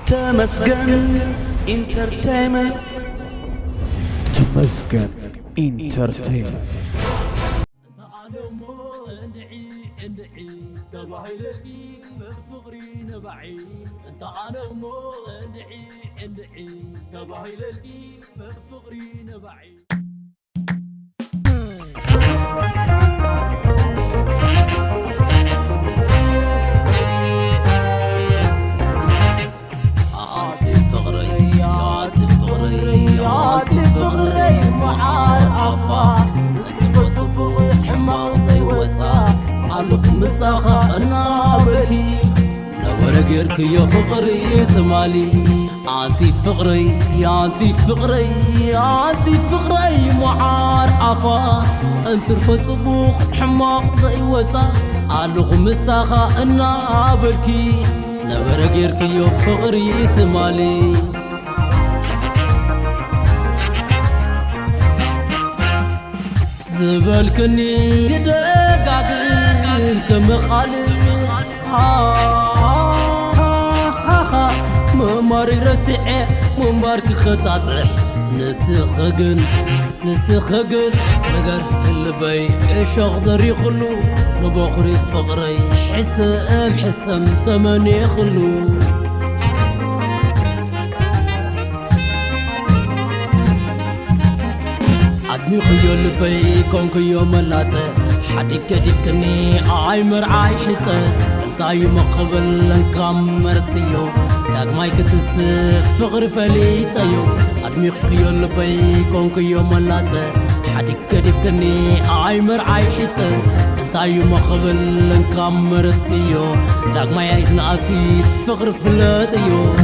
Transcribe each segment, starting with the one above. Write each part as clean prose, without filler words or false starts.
تمسكن انترتينمنت. تمسكن انترتينمنت. ادعي تباهي للكي فقري نبعي انت انا مو ادعي تباهي للكي فقري نبعي فقري معار عفا تفطبو حماق زي وسا علق مساخة النابركي نور غيرك يا فقري تمالي انتي فقري يا انتي فقري يا انتي فقري معار عفا انت تفطبو حماق زي وسا علق مساخة النابركي نور غيرك يا فقري تمالي زبالكني دقاقين كمخالي مماري رسعي ممبارك خطاطح نسخقن نقر اللبي اشاق زري خلو نبوخري فقري حسم تمني خلو عدني خيو لبي كون كيو ملاسة حدي كديف كني عاي مرعاي حسة انتاي مقبل انكام مرسكيو داك ماي كتسف فقر فليتايو عدني خيو لبي كون كيو ملاسة حدي كديف كني عاي مرعاي حسة انتاي مقبل انكام مرسكيو داك ماي عايزن اسيد فقر فليتايو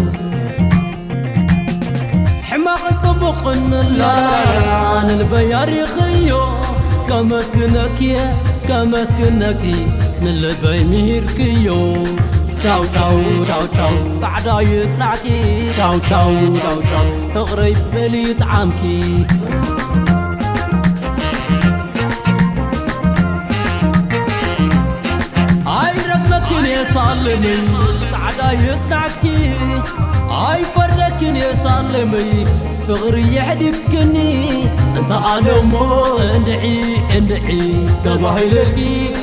حماق صبقن اللان البيار خيو كمسكنكي نلبي ميركيو تشاو سعدا يسنعكي تشاو تغريب بلي طعامكي اي ربكن يصلني سعدا يسنعكي اي فردكن يسلمي فقري يحدكني انت انا مو اندعي تباهي للكي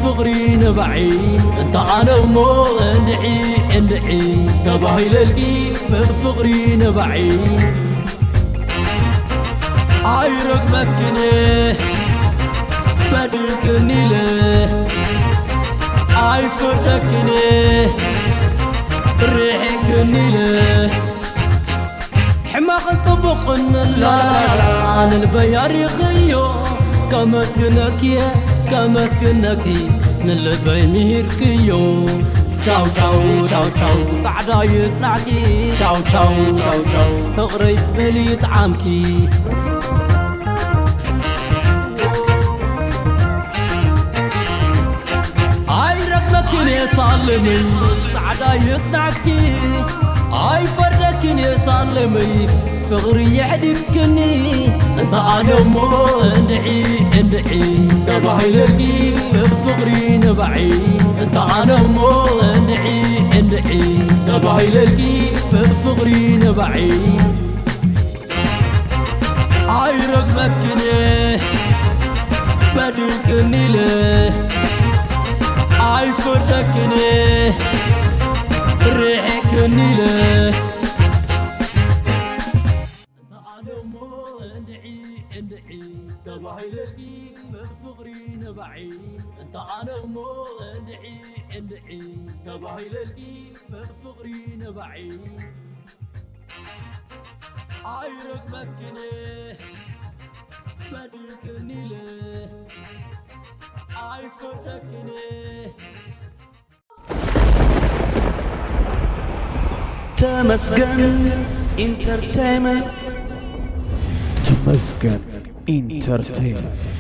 فقري نبعي انت انا مو اندعي تباهي للكي فقري نبعي اي رقبكني بدلكني له اي فردكني ريحكني له حماق صبقن اللان البيار خيو كمسكنكي نلبي ميركيو تشاو سعدا يسنعكي تشاو تغريب بلي طعامكي اي ربكن يصلمي سعدا يسنعكي اي فردكن يسلمي فقري يحدكني انت انا مو اندعي تباهي للكي فقري نبعي انت انا مو اندعي تباهي للكي فقري نبعي اي رقبكني بدلكني له اي فردكني ريحكني له انت انا مو اندعي تباهي للكي فقري نبعي انت انا مو اندعي تباهي للكي فقري نبعي اي رقبكني بدلكني له اي فردكني تمسكن انترتينمنت. تمسكن انترتينمنت.